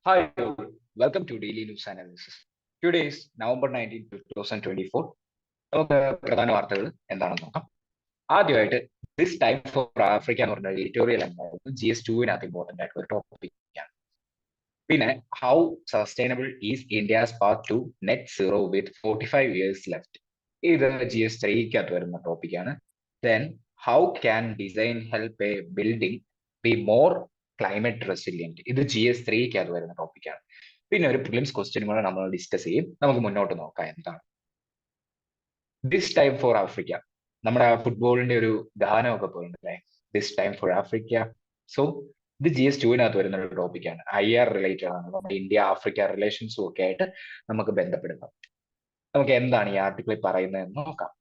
Hi, all. Welcome to Daily News Analysis. Today is November 19, 2024. നമുക്ക് പ്രധാന വാർത്തകൾ എന്താണെന്ന് നോക്കാം. ആദ്യമായിട്ട് ദിസ് ടൈം ഫോർ ആഫ്രിക്ക എന്ന് പറഞ്ഞ എഡിറ്റോറിയൽ എന്തായിരുന്നു GS2വിനകത്ത് ഇമ്പോർട്ടന്റ് ആയിട്ടുള്ള ഒരു ടോപ്പിക്കാണ്. പിന്നെ how sustainable is India's path to net zero with 45 years left. ഇത് GS3കകത്ത് വരുന്ന ടോപ്പിക്കാണ്. Then how can design help a building be more climate resilient. ഇത് GS3കകത്ത് വരുന്ന ടോപ്പിക്കാണ്. പിന്നെ ഒരു പ്രിലിംസ് ക്വസ്റ്റ്യൻ കൂടെ നമ്മൾ ഡിസ്കസ് ചെയ്യും. നമുക്ക് മുന്നോട്ട് നോക്കാം എന്താണ് ദിസ് ടൈം ഫോർ ആഫ്രിക്ക. നമ്മുടെ ഫുട്ബോളിന്റെ ഒരു ഗാനമൊക്കെ പോയിട്ടുണ്ടല്ലേ, this time for Africa. So ഇത് GS2വിനകത്ത് വരുന്ന ഒരു ടോപ്പിക്കാണ്. IR റിലേറ്റഡ് ആണ്. നമ്മുടെ ഇന്ത്യ ആഫ്രിക്ക റിലേഷൻസും ഒക്കെ ആയിട്ട് നമുക്ക് ബന്ധപ്പെടുന്നത്. നമുക്ക് എന്താണ് ഈ ആർട്ടിക്കിളിൽ പറയുന്നതെന്ന് നോക്കാം.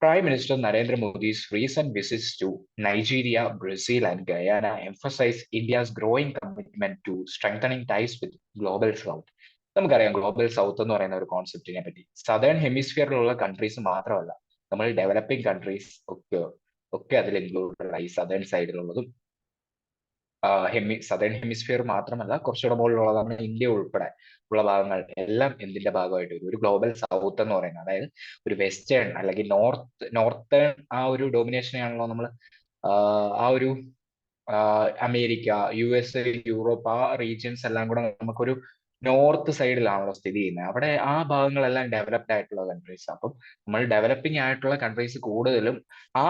Prime Minister Narendra Modi's recent visits to Nigeria, Brazil, and Guyana emphasize India's growing commitment to strengthening ties with Global South. നമുക്കറിയാം ഗ്ലോബൽ സൗത്ത് എന്ന് പറയുന്ന ഒരു കോൺസെപ്റ്റിനെ പറ്റി. സദേൺ ഹെമിസ്ഫിയറിലുള്ള കൺട്രീസ് മാത്രമല്ല, നമ്മൾ ഡെവലപ്പിംഗ് കൺട്രീസ് ഒക്കെ അതിൽ ഇൻക്ലൂഡഡ് ആയി. സദേൺ സൈഡിലുള്ളതും സദേൺ ഹെമിസ്ഫിയർ മാത്രമല്ല, കുറച്ചുകൂടെ മുകളിലുള്ളതാണ് ഇന്ത്യ ഉൾപ്പെടെ ഉള്ള ഭാഗങ്ങൾ എല്ലാം എന്തിന്റെ ഭാഗമായിട്ട് വരും? ഒരു ഗ്ലോബൽ സൗത്ത് എന്ന് പറയുന്നത്. അതായത് ഒരു വെസ്റ്റേൺ അല്ലെങ്കിൽ നോർത്തേൺ ആ ഒരു ഡോമിനേഷനെയാണല്ലോ നമ്മൾ ആ ഒരു അമേരിക്ക, US, യൂറോപ്പ്, ആ റീജിയൻസ് എല്ലാം കൂടെ നമുക്കൊരു നോർത്ത് സൈഡിലാണല്ലോ സ്ഥിതി ചെയ്യുന്നത്. അവിടെ ആ ഭാഗങ്ങളെല്ലാം ഡെവലപ്ഡ് ആയിട്ടുള്ള കൺട്രീസ്. അപ്പം നമ്മൾ ഡെവലപ്പിംഗ് ആയിട്ടുള്ള കൺട്രീസ് കൂടുതലും ആ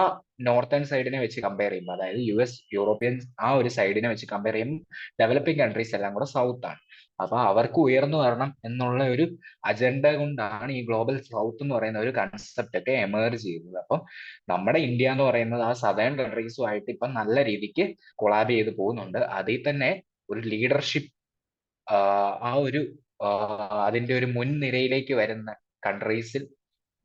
നോർത്തേൺ സൈഡിനെ വെച്ച് കമ്പയർ ചെയ്യുമ്പോൾ, അതായത് US, യൂറോപ്യൻ ആ ഒരു സൈഡിനെ വെച്ച് കമ്പയർ ചെയ്യുമ്പോൾ ഡെവലപ്പിംഗ് കൺട്രീസ് എല്ലാം കൂടെ സൗത്ത് ആണ്. അപ്പൊ അവർക്ക് ഉയർന്നു വരണം എന്നുള്ള ഒരു അജണ്ട കൊണ്ടാണ് ഈ ഗ്ലോബൽ സൗത്ത് എന്ന് പറയുന്ന ഒരു കൺസെപ്റ്റ് ഒക്കെ എമേർജ് ചെയ്യുന്നത്. അപ്പം നമ്മുടെ ഇന്ത്യ എന്ന് പറയുന്നത് ആ സദേൺ കൺട്രീസുമായിട്ട് ഇപ്പം നല്ല രീതിക്ക് കൊളാബ് ചെയ്ത് പോകുന്നുണ്ട്. അതിൽ തന്നെ ഒരു ലീഡർഷിപ്പ് ആ ഒരു അതിന്റെ ഒരു മുൻനിരയിലേക്ക് വരുന്ന കൺട്രീസിൽ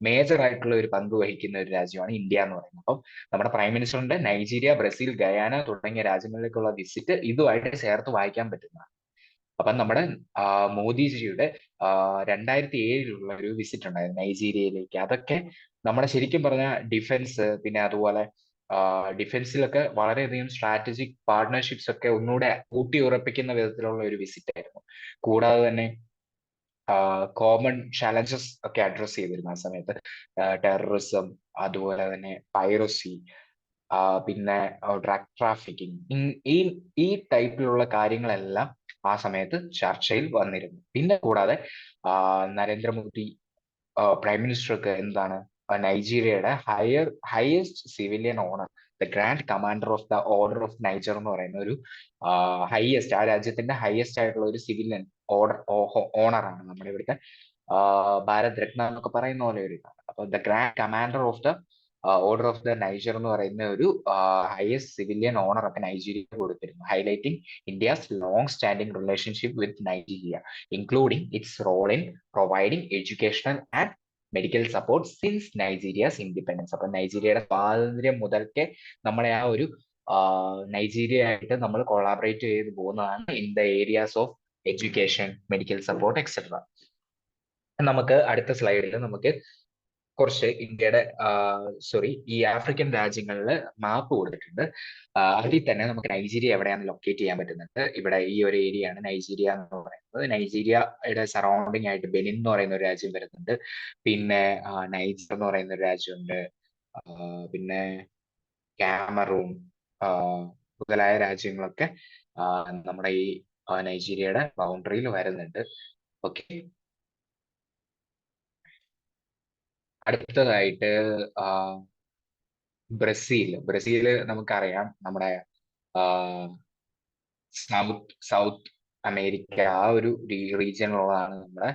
മേജർ ആയിട്ടുള്ള ഒരു പങ്ക് വഹിക്കുന്ന ഒരു രാജ്യമാണ് ഇന്ത്യ എന്ന് പറയുന്നത്. അപ്പം നമ്മുടെ പ്രൈം മിനിസ്റ്ററിന്റെ നൈജീരിയ, ബ്രസീൽ, ഗയാന തുടങ്ങിയ രാജ്യങ്ങളിലേക്കുള്ള വിസിറ്റ് ഇതുമായിട്ട് ചേർത്ത് വായിക്കാൻ പറ്റുന്നതാണ്. അപ്പം നമ്മുടെ മോദിജിയുടെ 2007 ഒരു വിസിറ്റ് ഉണ്ടായിരുന്നു നൈജീരിയയിലേക്ക്. അതൊക്കെ നമ്മുടെ ശരിക്കും പറഞ്ഞ ഡിഫൻസ്, പിന്നെ അതുപോലെ ഡിഫൻസിലൊക്കെ വളരെയധികം സ്ട്രാറ്റജിക് പാർട്ട്ണർഷിപ്സ് ഒക്കെ ഒന്നുകൂടെ ഊട്ടി ഉറപ്പിക്കുന്ന വിധത്തിലുള്ള ഒരു വിസിറ്റ് ആയിരുന്നു. കൂടാതെ തന്നെ കോമൺ ചാലഞ്ചസ് ഒക്കെ അഡ്രസ് ചെയ്തിരുന്നു ആ സമയത്ത്. ടെററിസം, അതുപോലെ തന്നെ പൈറസി, പിന്നെ ഡ്രഗ് ട്രാഫിക്കിംഗ്, ഈ ഈ ടൈപ്പിലുള്ള കാര്യങ്ങളെല്ലാം ആ സമയത്ത് ചർച്ചയിൽ വന്നിരുന്നു. പിന്നെ കൂടാതെ നരേന്ദ്രമോദി പ്രൈം മിനിസ്റ്റർക്ക് എന്താണ് നൈജീരിയയുടെ highest civilian honour, the grand commander of the order of Niger എന്ന് പറയുന്ന ഒരു ഹയസ്റ്റ്, ആ രാജ്യത്തിന്റെ ഹയസ്റ്റ് ആയിട്ടുള്ള ഒരു സിവിലിയൻ ഓണറാണ് നമ്മുടെ ഇവിടുത്തെ ഭാരത് രത്ന എന്നൊക്കെ പറയുന്ന പോലെ ഒരു ഇതാണ്. അപ്പൊ the grand commander of the order of the Niger എന്ന് പറയുന്ന ഒരു ഹയസ്റ്റ് സിവിലിയൻ ഓണർ ഒക്കെ നൈജീരിയ കൊടുത്തിരുന്നു, highlighting India's long standing relationship with Nigeria, including its role in providing educational and medical support since Nigeria's independence. അപ്പൊ നൈജീരിയയുടെ സ്വാതന്ത്ര്യം മുതൽക്കേ നമ്മളെ ആ ഒരു നൈജീരിയ ആയിട്ട് നമ്മൾ കൊളാബറേറ്റ് ചെയ്ത് പോകുന്നതാണ് in the areas of education, medical support etcetera. നമുക്ക് അടുത്ത സ്ലൈഡിൽ നമുക്ക് കുറച്ച് ഇന്ത്യയുടെ ഈ ആഫ്രിക്കൻ രാജ്യങ്ങളിൽ മാപ്പ് കൊടുത്തിട്ടുണ്ട്. അതിൽ തന്നെ നമുക്ക് നൈജീരിയ എവിടെയാണ് ലൊക്കേറ്റ് ചെയ്യാൻ പറ്റുന്നത്. ഇവിടെ ഈ ഒരു ഏരിയ ആണ് നൈജീരിയ എന്ന് പറയുന്നത്. നൈജീരിയയുടെ സറൗണ്ടിങ് ആയിട്ട് ബെനിൻ എന്ന് പറയുന്ന ഒരു രാജ്യം വരുന്നുണ്ട്. പിന്നെ നൈജർ എന്ന് പറയുന്ന ഒരു രാജ്യമുണ്ട്. പിന്നെ കാമറൂൺ മുതലായ രാജ്യങ്ങളൊക്കെ നമ്മുടെ ഈ നൈജീരിയയുടെ ബൗണ്ടറിയിൽ വരുന്നുണ്ട്. ഓക്കെ, അടുത്തതായിട്ട് ബ്രസീല് നമുക്കറിയാം, നമ്മുടെ സൗത്ത് അമേരിക്ക ആ ഒരു റീജിയനിലുള്ളതാണ് നമ്മുടെ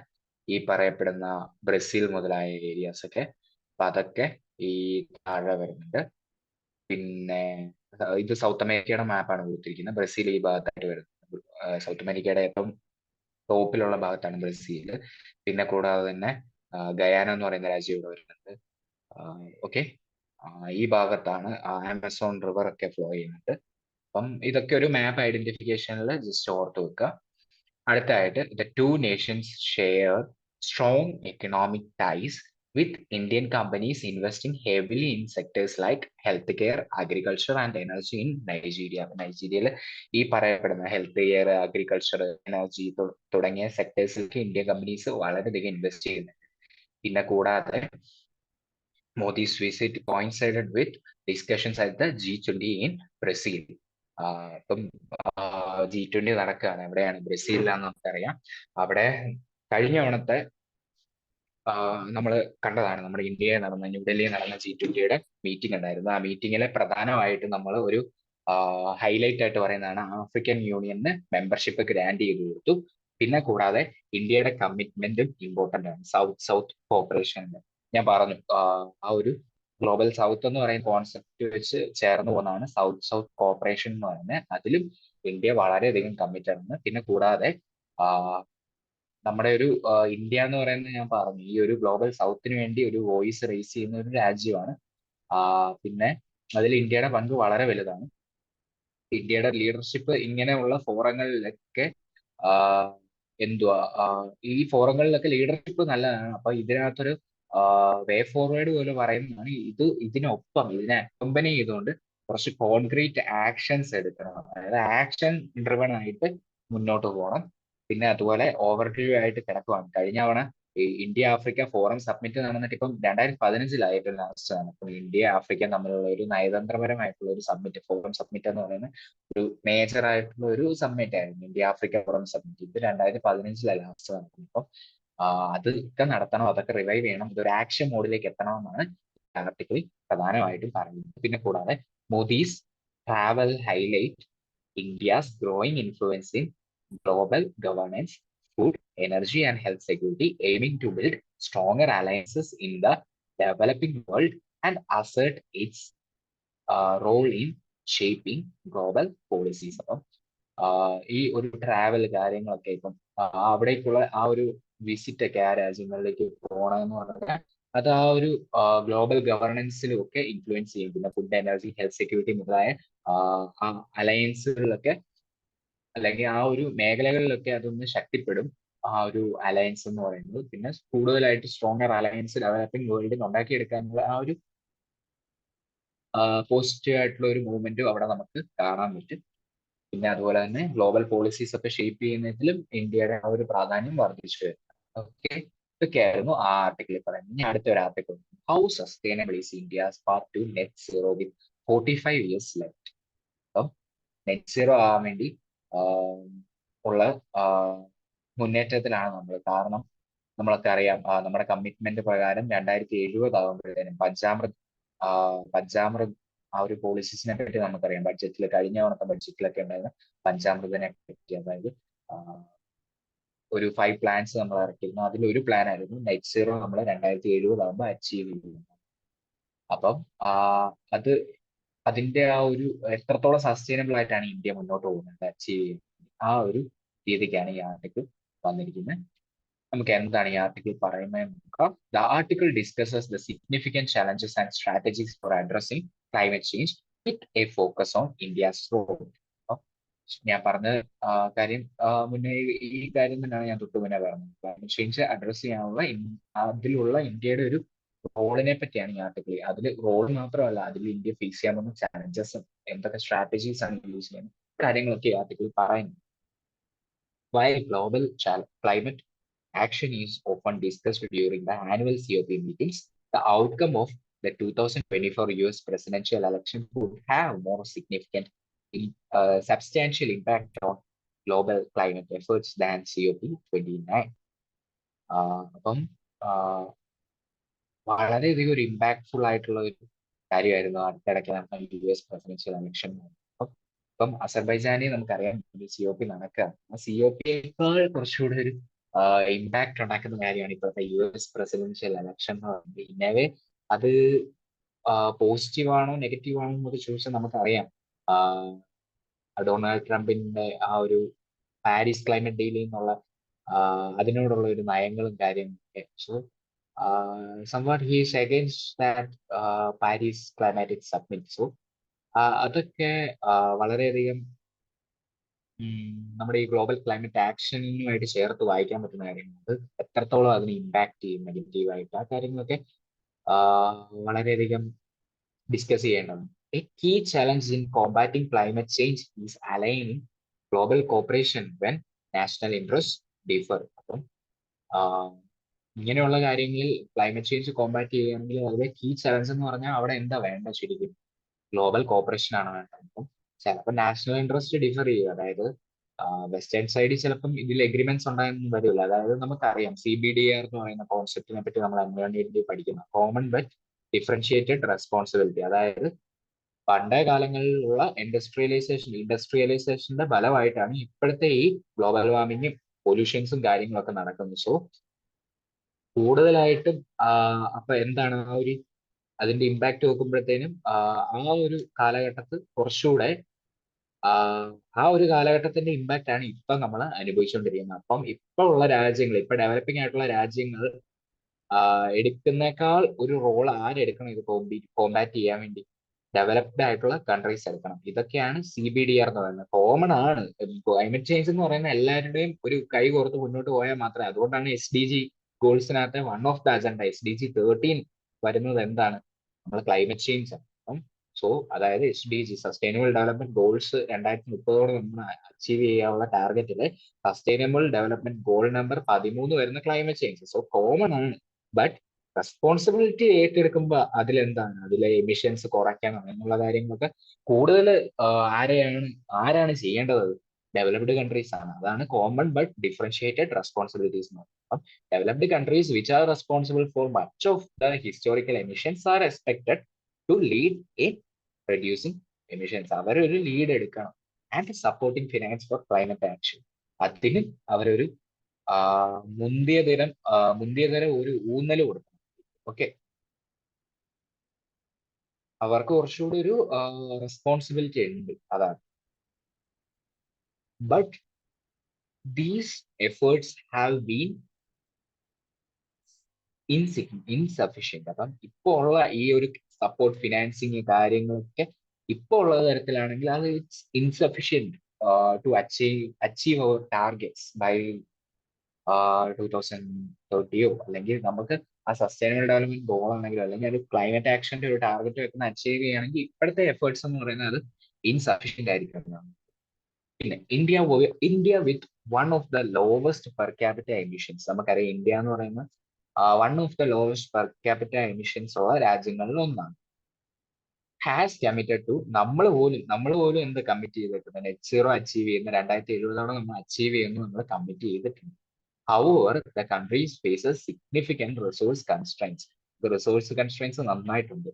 ഈ പറയപ്പെടുന്ന ബ്രസീൽ മുതലായ ഏരിയാസ് ഒക്കെ. അപ്പൊ അതൊക്കെ ഈ താഴെ വരുന്നുണ്ട്. പിന്നെ ഇത് സൗത്ത് അമേരിക്കയുടെ മാപ്പാണ് കൊടുത്തിരിക്കുന്നത്. ബ്രസീൽ ഈ ഭാഗത്തായിട്ട് വരുന്നത്. സൗത്ത് അമേരിക്കയുടെ ഏറ്റവും ടോപ്പിലുള്ള ഭാഗത്താണ് ബ്രസീൽ. പിന്നെ കൂടാതെ തന്നെ ഗയാന എന്ന് പറയുന്ന രാജ്യം ഇവിടെ വരുന്നുണ്ട്. ഓക്കെ, ഈ ഭാഗത്താണ് ആമസോൺ റിവർ ഒക്കെ ഫ്ലോ ചെയ്യുന്നുണ്ട്. അപ്പം ഇതൊക്കെ ഒരു മാപ്പ് ഐഡന്റിഫിക്കേഷനിൽ ജസ്റ്റ് ഓർത്ത് വെക്കുക. അടുത്തായിട്ട് the two nations share strong economic ties with Indian companies investing heavily in sectors like healthcare, agriculture and energy in Nigeria. നൈജീരിയയിൽ ഈ പറയപ്പെടുന്ന ഹെൽത്ത് കെയർ, അഗ്രികൾച്ചർ, എനർജി തുടങ്ങിയ സെക്ടേഴ്സിലേക്ക് ഇന്ത്യൻ കമ്പനീസ് വളരെയധികം ഇൻവെസ്റ്റ് ചെയ്യുന്നുണ്ട്. പിന്നെ കൂടാതെ Modi's visit coincided with discussions at the G20 in Brazil. ഇപ്പം G20 നടക്കുകയാണ്. എവിടെയാണ്? ബ്രസീലിലാന്ന് നമുക്കറിയാം. അവിടെ കഴിഞ്ഞ തവണത്തെ നമ്മൾ കണ്ടതാണ്, നമ്മുടെ ഇന്ത്യയിൽ നടന്ന, ന്യൂഡൽഹിയിൽ നടന്ന G20യുടെ മീറ്റിംഗ് ഉണ്ടായിരുന്നു. ആ മീറ്റിംഗിലെ പ്രധാനമായിട്ട് നമ്മൾ ഒരു ഹൈലൈറ്റ് ആയിട്ട് പറയുന്നതാണ് ആഫ്രിക്കൻ യൂണിയന് മെമ്പർഷിപ്പ് ഗ്രാന്റ് ചെയ്ത് കൊടുത്തു. പിന്നെ കൂടാതെ ഇന്ത്യയുടെ കമ്മിറ്റ്മെന്റും ഇമ്പോർട്ടന്റ് ആണ് സൗത്ത് സൗത്ത് കോപ്പറേഷനിൽ. ഞാൻ പറഞ്ഞു ആ ഒരു ഗ്ലോബൽ സൗത്ത് എന്ന് പറയുന്ന കോൺസെപ്റ്റ് വെച്ച് ചേർന്ന് പോകുന്നതാണ് സൗത്ത് സൗത്ത് കോപ്പറേഷൻ എന്ന് പറയുന്നത്. അതിലും ഇന്ത്യ വളരെയധികം കമ്മിറ്റഡ് ആണ്. പിന്നെ കൂടാതെ നമ്മുടെ ഒരു ഇന്ത്യ എന്ന് പറയുന്നത്, ഞാൻ പറഞ്ഞു, ഈ ഒരു ഗ്ലോബൽ സൗത്തിന് വേണ്ടി ഒരു വോയിസ് റേസ് ചെയ്യുന്ന ഒരു രാജ്യമാണ്. പിന്നെ അതിൽ ഇന്ത്യയുടെ പങ്ക് വളരെ വലുതാണ്. ഇന്ത്യയുടെ ലീഡർഷിപ്പ് ഇങ്ങനെയുള്ള ഫോറങ്ങളിലൊക്കെ എന്തുവാ ഈ ഫോറങ്ങളിലൊക്കെ ലീഡർഷിപ്പ് നല്ലതാണ്. അപ്പൊ ഇതിനകത്തൊരു വേ ഫോർവേഡ് പോലെ പറയുന്നതാണ് ഇതിനൊപ്പം ഇതിനെ അക്കമ്പനി ചെയ്തുകൊണ്ട് കുറച്ച് കോൺക്രീറ്റ് ആക്ഷൻസ് എടുക്കണം. അതായത് ആക്ഷൻ ഡ്രിവൺ ആയിട്ട് മുന്നോട്ട് പോകണം. പിന്നെ അതുപോലെ ഓവർവ്യൂ ആയിട്ട് കിടക്കുവാണ്. കഴിഞ്ഞ തവണ ഈ ഇന്ത്യ ആഫ്രിക്ക ഫോറം സബ്മിറ്റ് നടന്നിട്ട് ഇപ്പം 2015 ലാസ്റ്റ് ആണ്. ഇപ്പം ഇന്ത്യ ആഫ്രിക്ക തമ്മിലുള്ള ഒരു നയതന്ത്രപരമായിട്ടുള്ള ഒരു സബ്മിറ്റ്, ഫോറം സബ്മിറ്റ് എന്ന് പറയുന്ന ഒരു മേജർ ആയിട്ടുള്ള ഒരു സബ്മിറ്റ് ആയിരുന്നു ഇന്ത്യ ആഫ്രിക്ക ഫോറം സബ്മിറ്റ്. ഇത് 2015 ലാസ്റ്റ് നടക്കുന്നത്. അപ്പം അതൊക്കെ നടത്തണം, അതൊക്കെ റിവൈവ് ചെയ്യണം, ഇതൊരു ആക്ഷൻ മോഡിലേക്ക് എത്തണമെന്നാണ് ആർട്ടിക്കിൾ പ്രധാനമായിട്ടും പറയുന്നത്. പിന്നെ കൂടാതെ Modi's travel highlight India's growing influence in global governance, food, energy, and health security, aiming to build stronger alliances in the developing world and assert its role in shaping global policies. അപ്പം ഈ ഒരു travel കാര്യങ്ങളൊക്കെ ഇപ്പം അവിടേക്കുള്ള ആ ഒരു visit ഒക്കെ ആ രാജ്യങ്ങളിലേക്ക് പോകണമെന്ന് പറഞ്ഞാൽ അത് ആ ഒരു ഗ്ലോബൽ ഗവർണൻസിലും ഒക്കെ ഇൻഫ്ലുവൻസ് ചെയ്യും. പിന്നെ ഫുഡ്, എനർജി, ഹെൽത്ത് സെക്യൂരിറ്റി മുതലായ അലയൻസുകളിലൊക്കെ അല്ലെങ്കിൽ ആ ഒരു മേഖലകളിലൊക്കെ അതൊന്ന് ശക്തിപ്പെടും, ആ ഒരു അലയൻസ് എന്ന് പറയുന്നത്. പിന്നെ കൂടുതലായിട്ട് സ്ട്രോങ്ങർ അലയൻസ് ഡെവലപ്പിംഗ് വേൾഡിൽ ഉണ്ടാക്കിയെടുക്കാനുള്ള ആ ഒരു പോസിറ്റീവ് ആയിട്ടുള്ള ഒരു മൂവ്മെന്റും അവിടെ നമുക്ക് കാണാൻ പറ്റും. പിന്നെ അതുപോലെ തന്നെ ഗ്ലോബൽ പോളിസീസ് ഒക്കെ ഷേപ്പ് ചെയ്യുന്നതിലും ഇന്ത്യയുടെ ആ ഒരു പ്രാധാന്യം വർദ്ധിച്ചു വരും. ഓക്കെ, ഇതൊക്കെയായിരുന്നു ആ ആർട്ടിക്കിളിൽ പറയുന്നത്. ഇനി അടുത്ത ഒരു article, how sustainable is India's path to net zero with 45 years left. അപ്പം നെറ്റ് സീറോ ആവാൻ വേണ്ടി ഉള്ള മുന്നേറ്റത്തിലാണ് നമ്മൾ. കാരണം നമ്മളൊക്കെ അറിയാം, നമ്മുടെ കമ്മിറ്റ്മെന്റ് പ്രകാരം 2070 ആകുമ്പോഴത്തേനും പഞ്ചാമൃത് ആ ഒരു പോളിസീസിനെ പറ്റി നമുക്കറിയാം. ബഡ്ജറ്റിൽ, കഴിഞ്ഞ തവണത്തെ ബഡ്ജറ്റിലൊക്കെ ഉണ്ടായിരുന്ന പഞ്ചാമൃതിനെ പറ്റി, അതായത് ഒരു 5 പ്ലാൻസ് നമ്മൾ ഇറക്കിയിരുന്നു. അതിലൊരു പ്ലാൻ ആയിരുന്നു നെറ്റ് സീറോ നമ്മൾ 2070 ആകുമ്പോൾ അച്ചീവ് ചെയ്യുന്നത്. അപ്പം അതിന്റെ ആ ഒരു എത്രത്തോളം സസ്റ്റൈനബിൾ ആയിട്ടാണ് ഇന്ത്യ മുന്നോട്ട് പോകുന്നത് അച്ചീവ് ചെയ്യുന്നത്, ആ ഒരു രീതിക്കാണ് ഈ ആർട്ടിക്കിൾ വന്നിരിക്കുന്നത്. നമുക്ക് എന്താണ് ഈ ആർട്ടിക്കിൾ പറയുന്നത് നോക്കാം. The article discusses the significant challenges and strategies for addressing climate change with a focus on India's role. ഞാൻ പറഞ്ഞ കാര്യം മുന്നേ ഈ കാര്യം തന്നെയാണ് ഞാൻ തൊട്ട് മുന്നേ പറഞ്ഞത്. ക്ലൈമറ്റ് ചേഞ്ച് അഡ്രസ് ചെയ്യാനുള്ള അതിലുള്ള ഇന്ത്യയുടെ ഒരു റോളിനെ പറ്റിയാണ് ഈ ആർട്ടിക്കിൾ. അതിൽ റോൾ മാത്രമല്ല, അതിൽ ഇന്ത്യ ഫേസ് ചെയ്യാൻ പോകുന്ന ചാലഞ്ചസും എന്തൊക്കെ സ്ട്രാറ്റജീസ് ആണ് യൂസ് ചെയ്യുന്നത്, കാര്യങ്ങളൊക്കെ ഈ ആർട്ടിക്കിൾ പറയുന്നു. While global climate action is often discussed during the annual COP meetings, the outcome of the 2024 US presidential election would have more significant, substantial impact on global climate efforts than COP29. അപ്പം വളരെയധികം ഒരു impactful ആയിട്ടുള്ള ഒരു കാര്യമായിരുന്നു അടുത്തിടയ്ക്ക് നടന്ന US presidential election. ഇപ്പം Azerbaijani നമുക്കറിയാം COP നടക്കുക. ആ COPയേക്കാൾ കുറച്ചുകൂടെ ഒരു ഇമ്പാക്ട് ഉണ്ടാക്കുന്ന കാര്യമാണ് ഇപ്പോഴത്തെ US presidential election എന്ന് പറയുന്നത്. ഇന്നവേ അത് പോസിറ്റീവ് ആണോ നെഗറ്റീവ് ആണോ എന്നൊക്കെ ചോദിച്ചാൽ നമുക്കറിയാം. ഡൊണാൾഡ് ട്രംപിന്റെ ആ ഒരു പാരീസ് ക്ലൈമറ്റ് ഡീലിൽ നിന്നുള്ള അതിനോടുള്ള ഒരു നയങ്ങളും കാര്യങ്ങളൊക്കെ. So somewhat he is against that Paris climatic summit. So അതൊക്കെ വളരെയധികം നമ്മുടെ ഈ ഗ്ലോബൽ ക്ലൈമറ്റ് ആക്ഷനുമായിട്ട് ചേർത്ത് വായിക്കാൻ പറ്റുന്ന കാര്യങ്ങൾ എത്രത്തോളം അതിനെ ഇമ്പാക്ട് ചെയ്യും നെഗറ്റീവായിട്ട് ആ കാര്യങ്ങളൊക്കെ വളരെയധികം ഡിസ്കസ് ചെയ്യേണ്ടതാണ്. A key challenge in combating climate change is aligning global cooperation when national interest differ. അപ്പം ഇങ്ങനെയുള്ള കാര്യങ്ങളിൽ ക്ലൈമറ്റ് ചേഞ്ച് കോമ്പാറ്റ് ചെയ്യുകയാണെങ്കിൽ വളരെ കീ ചലഞ്ച് എന്ന് പറഞ്ഞാൽ അവിടെ എന്താ വേണ്ടത് ശരിക്കും? ഗ്ലോബൽ കോപ്പറേഷൻ ആണ് വേണ്ടത്. അപ്പം ചിലപ്പോൾ നാഷണൽ ഇൻട്രസ്റ്റ് ഡിഫർ ചെയ്യുക, അതായത് വെസ്റ്റേൺ സൈഡിൽ ചിലപ്പം ഇതിൽ എഗ്രിമെന്റ്സ് ഉണ്ടായെന്ന് വരില്ല. അതായത് നമുക്കറിയാം CBDR എന്ന് പറയുന്ന കോൺസെപ്റ്റിനെ പറ്റി നമ്മൾ എൻവയോൺമെന്റിൽ പഠിക്കുന്ന കോമൺ ബട്ട് ഡിഫറൻഷിയേറ്റഡ് റെസ്പോൺസിബിലിറ്റി. അതായത് പണ്ടേ കാലങ്ങളിലുള്ള ഇൻഡസ്ട്രിയലൈസേഷന്റെ ഫലമായിട്ടാണ് ഇപ്പോഴത്തെ ഈ ഗ്ലോബൽ വാർമിങ്ങും പൊല്യൂഷൻസും കാര്യങ്ങളൊക്കെ നടക്കുന്നത്. സോ കൂടുതലായിട്ടും അപ്പൊ എന്താണ് അതിന്റെ ഇമ്പാക്ട് നോക്കുമ്പോഴത്തേനും ആ ഒരു കാലഘട്ടത്തിൽ കുറച്ചുകൂടെ ആ ഒരു കാലഘട്ടത്തിന്റെ ഇമ്പാക്റ്റ് ആണ് ഇപ്പൊ നമ്മൾ അനുഭവിച്ചുകൊണ്ടിരിക്കുന്നത്. അപ്പം ഇപ്പൊ ഉള്ള രാജ്യങ്ങൾ, ഇപ്പൊ ഡെവലപ്പിംഗ് ആയിട്ടുള്ള രാജ്യങ്ങൾ എടുക്കുന്നേക്കാൾ ഒരു റോൾ ആരെടുക്കണം ഇത് കോമ്പാറ്റ് ചെയ്യാൻ വേണ്ടി? ഡെവലപ്ഡ് ആയിട്ടുള്ള കൺട്രീസ് എടുക്കണം. ഇതൊക്കെയാണ് CBDR എന്ന് പറയുന്നത്. കോമൺ ആണ്. ക്ലൈമറ്റ് ചേഞ്ച് എന്ന് പറയുന്ന എല്ലാവരുടെയും ഒരു കൈ കോർത്ത് മുന്നോട്ട് പോയാൽ മാത്രമേ, അതുകൊണ്ടാണ് SDG ഗോൾസിനകത്ത് one of the agenda SDG 13 വരുന്നത് എന്താണ്? നമ്മൾ ക്ലൈമറ്റ് ചേഞ്ച് ആണ്. അപ്പം അതായത് SDG സസ്റ്റൈനബിൾ ഡെവലപ്മെന്റ് ഗോൾസ് 2030 നമ്മൾ അച്ചീവ് ചെയ്യാനുള്ള ടാർഗറ്റില് സസ്റ്റൈനബിൾ ഡെവലപ്മെന്റ് ഗോൾ നമ്പർ 13 വരുന്ന ക്ലൈമറ്റ് ചേഞ്ച്. സോ കോമൺ ആണ്. ബട്ട് റെസ്പോൺസിബിലിറ്റി ഏറ്റെടുക്കുമ്പോൾ അതിലെ എമിഷൻസ് കുറയ്ക്കണം എന്നുള്ള കാര്യങ്ങളൊക്കെ കൂടുതൽ ആരാണ് ചെയ്യേണ്ടത്? ഡെവലപ്ഡ് കൺട്രീസ് ആണ്. അതാണ് കോമൺ ബട്ട് ഡിഫറൻഷിയേറ്റഡ് റെസ്പോൺസിബിലിറ്റീസ് എന്ന് പറയുന്നത്. അപ്പം developed countries which are responsible for much of the historical emissions are expected to lead in reducing emissions. അവരൊരു ലീഡ് എടുക്കണം. And supporting finance for climate action. അതിന് അവരൊരു മുന്തിയ തരം ഒരു ഊന്നൽ കൊടുക്കണം. ഓക്കെ, അവർക്ക് കുറച്ചുകൂടി ഒരു റെസ്പോൺസിബിലിറ്റി ഉണ്ട്, അതാണ്. But these efforts have been insufficient. അപ്പം ഇപ്പോൾ ഉള്ള ഈ ഒരു സപ്പോർട്ട് ഫിനാൻസിങ് കാര്യങ്ങളൊക്കെ ഇപ്പോൾ ഉള്ള തരത്തിലാണെങ്കിൽ അത് it's insufficient to achieve our targets by 2030 അല്ലെങ്കിൽ നമുക്ക് ആ സസ്റ്റൈനബിൾ ഡെവലപ്മെന്റ് ഗോൾ ആണെങ്കിലും അല്ലെങ്കിൽ ഒരു ക്ലൈമറ്റ് ആക്ഷന്റെ ഒരു ടാർഗറ്റ് വെക്കുന്ന അച്ചീവ് ചെയ്യുകയാണെങ്കിൽ ഇപ്പോഴത്തെ എഫേർട്സ് എന്ന് പറയുന്നത് അത് ഇൻസഫിഷ്യന്റ് ആയിരിക്കും. പിന്നെ India with one of the lowest per capita emissions. നമുക്കറിയാം ഇന്ത്യ എന്ന് പറയുന്ന one of the lowest per capita emissions ഉള്ള രാജ്യങ്ങളിൽ ഒന്നാണ്. ഹാസ് കമ്മിറ്റഡ് ടു നമ്മൾ പോലും എന്ത് കമ്മിറ്റ് ചെയ്തിട്ടുണ്ട്? നെറ്റ് 0 അച്ചീവ് ചെയ്യുന്ന 2070 നമ്മൾ അച്ചീവ് ചെയ്യുന്നു നമ്മൾ കമ്മിറ്റ് ചെയ്തിട്ടുണ്ട്. However, the country faces significant resource constraints. Resource constraints നന്നായിട്ടുണ്ട്.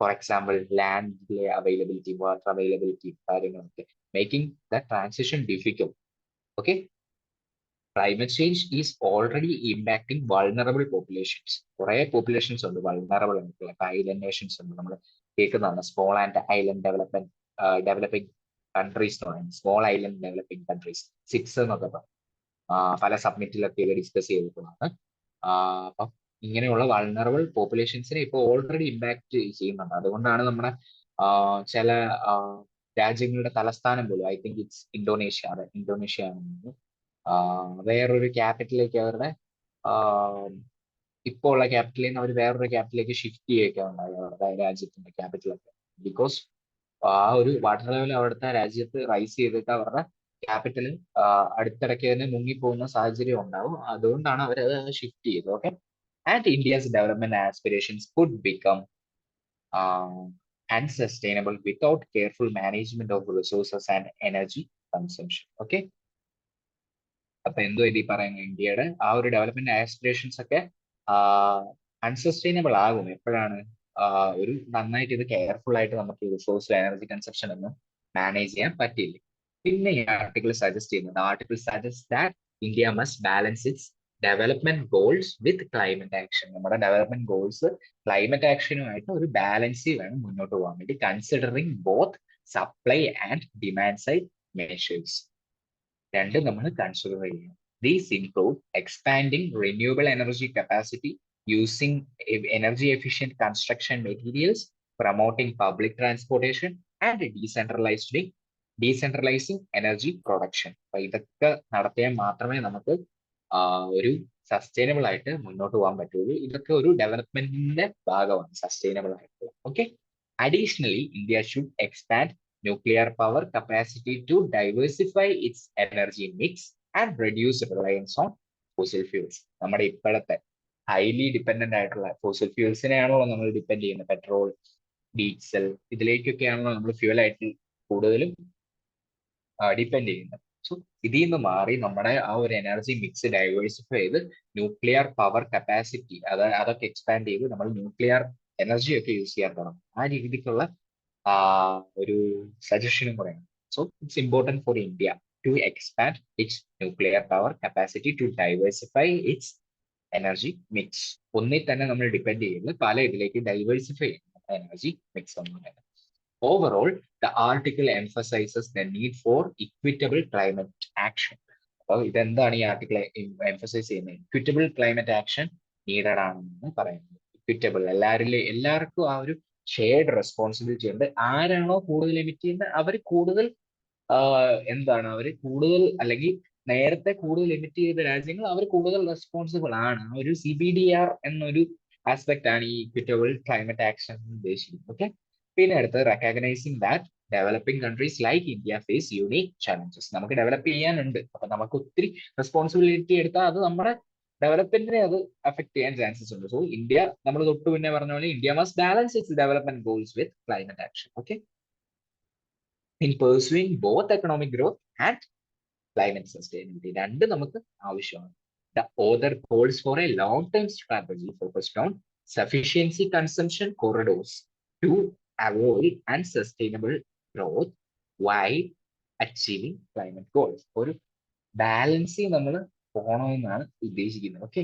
ഫോർ എക്സാമ്പിൾ ലാൻഡിലെ അവൈലബിലിറ്റി, വാട്ടർ അവൈലബിലിറ്റി കാര്യങ്ങളൊക്കെ making the transition difficult. Okay, climate change is already impacting vulnerable populations. കുറെ പോപ്പുലേഷൻസ് ഉണ്ട് വൾണറബിൾ ആയിട്ടുള്ള. ഐലൻഡ് നേഷൻസ് ഉണ്ട്, നമ്മൾ കേൾക്കുന്നതാണ് small and island developing countries എന്ന് പറയുന്നത്. സ്മോൾ ഐലൻഡ് ഡെവലപ്പിംഗ് കൺട്രീസ് 6 എന്നൊക്കെ പറയും. പല സബ്മിറ്റിലൊക്കെ ഡിസ്കസ് ചെയ്തിട്ടുള്ളതാണ്. അപ്പം ഇങ്ങനെയുള്ള വൾണറബിൾ പോപ്പുലേഷൻസിനെ ഇപ്പോൾ ഓൾറെഡി ഇമ്പാക്ട് ചെയ്യുന്നുണ്ട്. അതുകൊണ്ടാണ് നമ്മുടെ ചില രാജ്യങ്ങളുടെ തലസ്ഥാനം പോലും, ഐ തിങ്ക് ഇറ്റ്സ് ഇന്തോനേഷ്യ, അതെ ഇന്തോനേഷ്യ ആണെന്ന്, വേറൊരു ക്യാപിറ്റലിലേക്ക് അവരുടെ ഇപ്പോൾ ഉള്ള ക്യാപിറ്റലിൽ നിന്ന് അവർ വേറൊരു ക്യാപിറ്റലിലേക്ക് ഷിഫ്റ്റ് ചെയ്യുകയൊക്കെ ഉണ്ടായി അവരുടെ രാജ്യത്തിന്റെ ക്യാപിറ്റലൊക്കെ. ബിക്കോസ് ആ ഒരു വാട്ടർ ലെവൽ അവിടുത്തെ രാജ്യത്ത് റൈസ് ചെയ്തിട്ട് അവരുടെ ക്യാപിറ്റൽ അടുത്തിടയ്ക്ക് തന്നെ മുങ്ങിപ്പോകുന്ന സാഹചര്യം ഉണ്ടാവും. അതുകൊണ്ടാണ് അവർ അത് ഷിഫ്റ്റ് ചെയ്തത്. Okay, and India's development aspirations could become unsustainable without careful management of resources and energy consumption. Okay, അപ്പൊ എന്തോ ഈ പറയുന്നത്, ഇന്ത്യയുടെ ആ ഒരു ഡെവലപ്മെന്റ് ആസ്പിറേഷൻസ് ഒക്കെ അൺസസ്റ്റൈനബിൾ ആകും എപ്പോഴാണ് ഒരു നന്നായിട്ട് ഇത് കെയർഫുൾ ആയിട്ട് നമുക്ക് റിസോഴ്സ് എനർജി കൺസപ്ഷൻ ഒന്നും മാനേജ് ചെയ്യാൻ പറ്റില്ല. പിന്നെ ഈ ആർട്ടിക്കിൾ സജസ്റ്റ് ചെയ്യുന്നത്, article suggest that India must balance it's development goals with climate action. നമ്മുടെ ഡെവലപ്മെന്റ് ഗോൾസ് ക്ലൈമറ്റ് ആക്ഷനുമായിട്ട് ഒരു ബാലൻസ് വേണം മുന്നോട്ട് പോകാൻ വേണ്ടി, considering both supply and demand side measures. രണ്ടും നമ്മൾ കൺസിഡർ ചെയ്യണം. These include expanding renewable energy capacity, using energy efficient construction materials, promoting public transportation, and decentralising energy production. അപ്പൊ ഇതൊക്കെ നടത്തിയാൽ മാത്രമേ നമുക്ക് ഒരു സസ്റ്റൈനബിൾ ആയിട്ട് മുന്നോട്ട് പോകാൻ പറ്റുള്ളൂ. ഇതൊക്കെ ഒരു ഡെവലപ്മെന്റിന്റെ ഭാഗമാണ് സസ്റ്റൈനബിൾ ആയിട്ടുള്ള. Okay. Additionally India should expand nuclear power capacity to diversify its energy mix and reduce reliance on fossil fuels. നമ്മുടെ ഇപ്പോഴത്തെ ഹൈലി ഡിപ്പെൻഡന്റ് ആയിട്ടുള്ള ഫോസിൽ ഫ്യൂൽസിനെയാണല്ലോ നമ്മൾ ഡിപ്പെൻഡ് ചെയ്യുന്നത്. പെട്രോൾ, ഡീസൽ, ഇതിലേക്കൊക്കെയാണല്ലോ നമ്മൾ ഫ്യൂൽ ആയിട്ട് കൂടുതലും ഡിപ്പെൻഡ് ചെയ്യുന്നത്. സോ ഇതിൽ നിന്ന് മാറി നമ്മുടെ ആ ഒരു എനർജി മിക്സ് ഡൈവേഴ്സിഫൈ ചെയ്ത് ന്യൂക്ലിയർ പവർ കപ്പാസിറ്റി അതൊക്കെ എക്സ്പാൻഡ് ചെയ്ത് നമ്മൾ ന്യൂക്ലിയർ എനർജി ഒക്കെ യൂസ് ചെയ്യാൻ തുടങ്ങും. ആ രീതിക്കുള്ള ഒരു സജഷനും കൂടെയാണ്. So it's important for India to expand its nuclear power capacity to diversify its energy mix. ഒന്നിൽ തന്നെ നമ്മൾ ഡിപ്പെൻഡ് ചെയ്യുന്നത് പല ഇതിലേക്ക് ഡൈവേഴ്സിഫൈ ചെയ്യുന്ന എനർജി മിക്സ് ഒന്നും. Overall, the article emphasizes the need for equitable climate action. അപ്പോൾ ഇതെന്താണ് ഈ ആർട്ടിക്കിൾ എംഫസൈസ് ചെയ്യുന്നത്? ഇക്വിറ്റബിൾ ക്ലൈമറ്റ് ആക്ഷൻ നീഡഡ് ആണെന്ന് പറയുന്നത്. ഇക്വിറ്റബിൾ, എല്ലാവർക്കും ആ ഒരു ഷെയർഡ് റെസ്പോൺസിബിലിറ്റി ഉണ്ട്. ആരാണോ കൂടുതൽ എമിറ്റ് ചെയ്യുന്നത് അവർ കൂടുതൽ അവർ കൂടുതൽ, അല്ലെങ്കിൽ നേരത്തെ കൂടുതൽ എമിറ്റ് ചെയ്ത രാജ്യങ്ങൾ അവർ കൂടുതൽ റെസ്പോൺസിബിൾ ആണ്. ഒരു CBDR എന്നൊരു ആസ്പെക്ട് ആണ് ഈ ഇക്വിറ്റബിൾ ക്ലൈമറ്റ് ആക്ഷൻ ഉദ്ദേശിക്കുന്നത്. ഓക്കെ. പിന്നെ അടുത്ത് recognising that developing countries like India face unique challenges. നമുക്ക് ഡെവലപ്പ് ചെയ്യാനുണ്ട്. അപ്പൊ നമുക്ക് ഒത്തിരി റെസ്പോൺസിബിലിറ്റി എടുത്താൽ അത് നമ്മുടെ ഡെവലപ്മെന്റിനെ അത് അഫക്ട് ചെയ്യാൻ ചാൻസസ് ഉണ്ട്. സോ ഇന്ത്യ, നമ്മൾ തൊട്ട് മുന്നേ പറഞ്ഞ പോലെ, India must balance it's development goals with climate action. Okay. In pursuing both economic growth and climate sustainability, രണ്ട് നമുക്ക് ആവശ്യമാണ്. The author calls for a long-term strategy focused on sufficiency consumption corridors to avoid unsustainable growth while achieving climate goals. ഒരു balance നമ്മൾ പോകണമെന്നാണ് ഉദ്ദേശിക്കുന്നത്. Okay.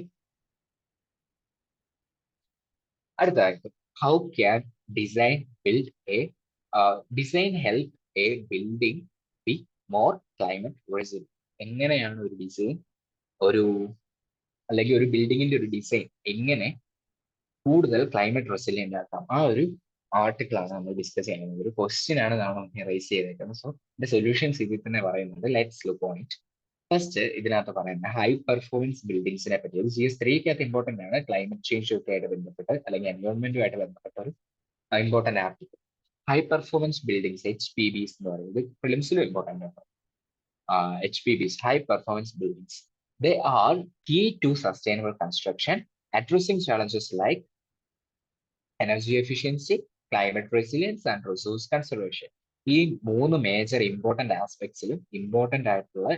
അടുത്തതായിട്ട്, how can design help a building be more climate resilient? എങ്ങനെയാണ് ഒരു design, അല്ലെങ്കിൽ ഒരു ബിൽഡിങ്ങിന്റെ ഒരു ഡിസൈൻ എങ്ങനെ കൂടുതൽ ക്ലൈമറ്റ് റെസിലിയന്റ് ആക്കാം? ആ ഒരു ആർട്ടിക്കിൾ ആണ് നമ്മൾ ഡിസ്കസ് ചെയ്യുന്നത്. ഒരു ക്വസ്റ്റ്യൻ ആണ് നമ്മൾ റൈസ് ചെയ്തേക്കുന്നത്. സോ ഇതിന്റെ സൊല്യൂഷൻസ് ഇതിൽ തന്നെ പറയുന്നുണ്ട്. Let's look on it. First ഇതിനകത്ത് പറയുന്നത് ഹൈ പെർഫോമൻസ് ബിൽഡിങ്സിനെ പറ്റി. ഒരു GS3 ഇമ്പോർട്ടന്റ് ആണ്. ക്ലൈമറ്റ് ചേഞ്ച് ഒക്കെ ആയിട്ട് ബന്ധപ്പെട്ട്, അല്ലെങ്കിൽ എൻവയോൺമെന്റുമായിട്ട് ബന്ധപ്പെട്ട ഒരു important article. High performance buildings, HPBs എന്ന് പറയുന്നത് ഫിലിംസിലും ഇമ്പോർട്ടന്റ് ആണ്. HPBs, high performance buildings, they are key to sustainable construction, addressing challenges like energy efficiency, climate resilience and resource conservation. ഈ 3 മേജർ ഇമ്പോർട്ടന്റ് ആസ്പെക്ട്സിലും ഇമ്പോർട്ടന്റ് ആയിട്ടുള്ള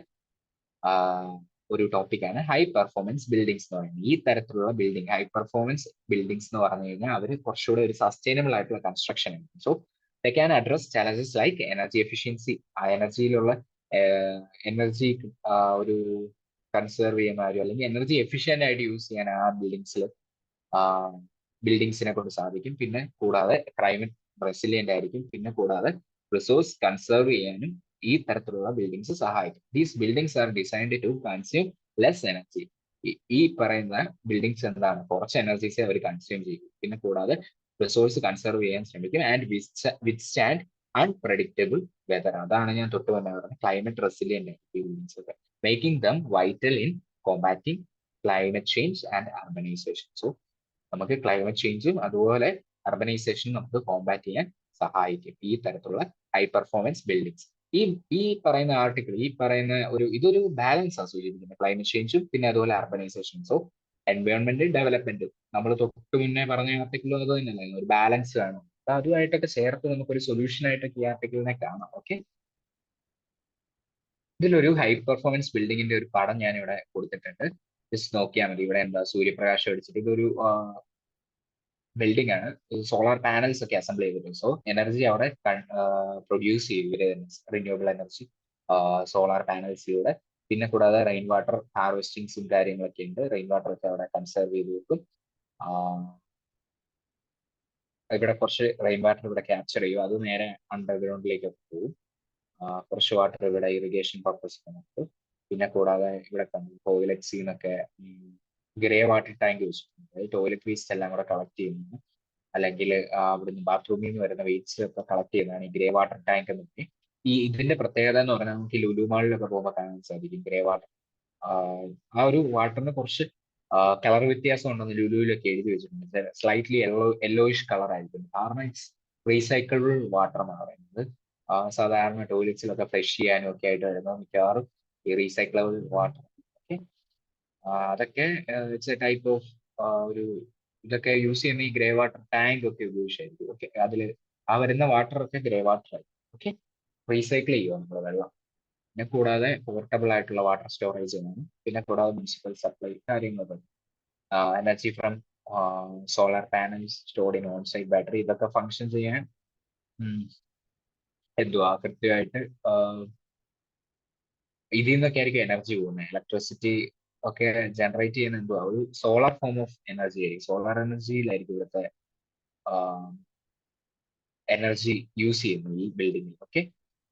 ഒരു ടോപ്പിക്കാണ് ഹൈ പെർഫോമൻസ് ബിൽഡിങ്സ് എന്ന് പറയുന്നത്. ഈ തരത്തിലുള്ള ബിൽഡിംഗ്, ഹൈ പെർഫോമൻസ് ബിൽഡിങ്സ് എന്ന് പറഞ്ഞു കഴിഞ്ഞാൽ അവർ കുറച്ചുകൂടെ ഒരു സസ്റ്റൈനബിൾ ആയിട്ടുള്ള കൺസ്ട്രക്ഷൻ ആണ്. So they can address challenges like energy efficiency, ആ എനർജിയിലുള്ള എനർജി ഒരു കൺസേർവ് ചെയ്യുന്ന കാര്യം, അല്ലെങ്കിൽ എനർജി എഫിഷ്യന്റ് ആയിട്ട് യൂസ് ചെയ്യാൻ ആ ബിൽഡിങ്സിനെ കൊണ്ട് സാധിക്കും. പിന്നെ കൂടാതെ ക്ലൈമറ്റ് റെസിലിയന്റ് ആയിരിക്കും. പിന്നെ കൂടാതെ റിസോഴ്സ് കൺസേർവ് ചെയ്യാനും ഈ തരത്തിലുള്ള ബിൽഡിങ്സ് സഹായിക്കും. These buildings are designed to consume less energy. ഈ പറയുന്ന ബിൽഡിങ്സ് എന്താണ്, കുറച്ച് എനർജീസേ അവർ കൺസ്യൂം ചെയ്യും. പിന്നെ കൂടാതെ റിസോഴ്സ് കൺസർവ് ചെയ്യാൻ ശ്രമിക്കും. And withstand unpredictable weather. അതാണ് ഞാൻ തൊട്ട് പറഞ്ഞ ക്ലൈമറ്റ് റെസിലിയന്റ് ബിൽഡിങ്സ് ഒക്കെ, making them vital in combating climate change and urbanisation. So നമുക്ക് ക്ലൈമറ്റ് ചേഞ്ചും അതുപോലെ അർബനൈസേഷനും നമുക്ക് കോമ്പാറ്റ് ചെയ്യാൻ സഹായിക്കും ഈ തരത്തിലുള്ള ഹൈ പെർഫോമൻസ് ബിൽഡിങ്സ്. ഈ പറയുന്ന ആർട്ടിക്കിൾ, ഈ പറയുന്ന ഇതൊരു ബാലൻസ് ആണ് സൂചിപ്പിക്കുന്നത്, ക്ലൈമറ്റ് ചേഞ്ചും പിന്നെ അതുപോലെ അർബനൈസേഷനും. സോ എൻവയോൺമെന്റ് ഡെവലപ്മെന്റ്, നമ്മൾ തൊട്ട് മുന്നേ പറഞ്ഞ ആർട്ടിക്കിളും അത് തന്നെയല്ല, ഒരു ബാലൻസ് വേണം. അപ്പൊ അതുമായിട്ടൊക്കെ ചേർത്ത് നമുക്കൊരു സൊല്യൂഷൻ ആയിട്ടൊക്കെ ഈ ആർട്ടിക്കിളിനെ കാണാം. ഓക്കെ. ഇതിലൊരു ഹൈ പെർഫോമൻസ് ബിൽഡിങ്ങിന്റെ ഒരു പടം ഞാൻ ഇവിടെ കൊടുത്തിട്ടുണ്ട്. ജസ്റ്റ് നോക്കിയാൽ മതി. ഇവിടെ എന്താ, സൂര്യപ്രകാശം അടിച്ചിട്ട് ഇതൊരു ബിൽഡിംഗ് ആണ്. സോളാർ പാനൽസ് ഒക്കെ അസംബിൾ ചെയ്തിട്ടുണ്ട്. സോ എനർജി അവിടെ പ്രൊഡ്യൂസ് ചെയ്യും ഇവര്, റിന്യൂവബിൾ എനർജി സോളാർ പാനൽസിലൂടെ. പിന്നെ കൂടാതെ റെയിൻ വാട്ടർ ഹാർവെസ്റ്റിംഗ്സും കാര്യങ്ങളൊക്കെ ഉണ്ട്. റെയിൻ വാട്ടർ ഒക്കെ അവിടെ കൺസേർവ് ചെയ്ത് വെക്കും. ഇവിടെ കുറച്ച് റെയിൻ വാട്ടർ ഇവിടെ ക്യാപ്ചർ ചെയ്യും. അത് നേരെ അണ്ടർഗ്രൗണ്ടിലേക്ക് പോകും. കുറച്ച് വാട്ടർ ഇവിടെ ഇറിഗേഷൻ പർപ്പസ് നമുക്ക്. പിന്നെ കൂടാതെ ഇവിടെ ടോയ്ലറ്റ്സിൽ നിന്നൊക്കെ ഗ്രേ വാട്ടർ ടാങ്ക് വെച്ചിട്ടുണ്ട്. ടോയ്ലറ്റ് വേസ്റ്റ് എല്ലാം കൂടെ കളക്ട് ചെയ്യുന്നു, അല്ലെങ്കിൽ അവിടുന്ന് ബാത്റൂമിൽ നിന്ന് വരുന്ന വേസ്റ്റ് ഒക്കെ കളക്ട് ചെയ്യുന്നതാണ് ഈ ഗ്രേ വാട്ടർ ടാങ്ക് എന്നൊക്കെ. ഇതിന്റെ പ്രത്യേകത എന്ന് പറഞ്ഞാൽ നമുക്ക് ലുലു മാളിലൊക്കെ പോകുമ്പോൾ കാണാൻ സാധിക്കും ഗ്രേ വാട്ടർ. ആ ഒരു വാട്ടറിന് കുറച്ച് കളർ വ്യത്യാസം ഉണ്ടെന്ന് ലുലുവിലൊക്കെ എഴുതി വെച്ചിട്ടുണ്ട്. സ്ലൈറ്റ്ലി യെല്ലോയിഷ് കളർ ആയിരിക്കും. കാരണം ഇറ്റ്സ് റീസൈക്കിളബിൾ വാട്ടർ എന്നാണ് പറയുന്നത്. സാധാരണ ടോയ്ലറ്റ്സിലൊക്കെ ഫ്ലഷ് ചെയ്യാനും ഒക്കെ ആയിട്ട് വരുന്നത് മിക്കവാറും ഈ റീസൈക്കിളബിൾ വാട്ടർ. ഓക്കെ, അതൊക്കെ ഇറ്റ്സ് എ ടൈപ്പ് ഓഫ് ഒരു ഇതൊക്കെ യൂസ് ചെയ്യുന്ന ഈ ഗ്രേ വാട്ടർ ടാങ്ക് ഒക്കെ ഉപയോഗിച്ചായിരിക്കും. ഓക്കെ, അതിൽ ആ വരുന്ന വാട്ടർ ഒക്കെ ഗ്രേ വാട്ടർ ആയിരിക്കും. ഓക്കെ, റീസൈക്കിൾ ചെയ്യുക നമ്മൾ വെള്ളം. പിന്നെ കൂടാതെ പോർട്ടബിൾ ആയിട്ടുള്ള വാട്ടർ സ്റ്റോറേജ് ആണ്. പിന്നെ കൂടാതെ മുനിസിപ്പൽ സപ്ലൈ കാര്യങ്ങളൊക്കെ, energy from solar panels stored in on site battery, ഇതൊക്കെ ഫങ്ഷൻ ചെയ്യാൻ എന്തുവാ കൃത്യമായിട്ട് ഇതിൽ നിന്നൊക്കെ ആയിരിക്കും എനർജി പോകുന്നത്. ഇലക്ട്രിസിറ്റി ഒക്കെ ജനറേറ്റ് ചെയ്യുന്ന എന്തുവാ ഒരു സോളാർ ഫോം ഓഫ് എനർജി ആയിരിക്കും. സോളാർ എനർജിയിലായിരിക്കും ഇവിടുത്തെ എനർജി യൂസ് ചെയ്യുന്നു ഈ ബിൽഡിങ്ങിൽ. ഓക്കെ,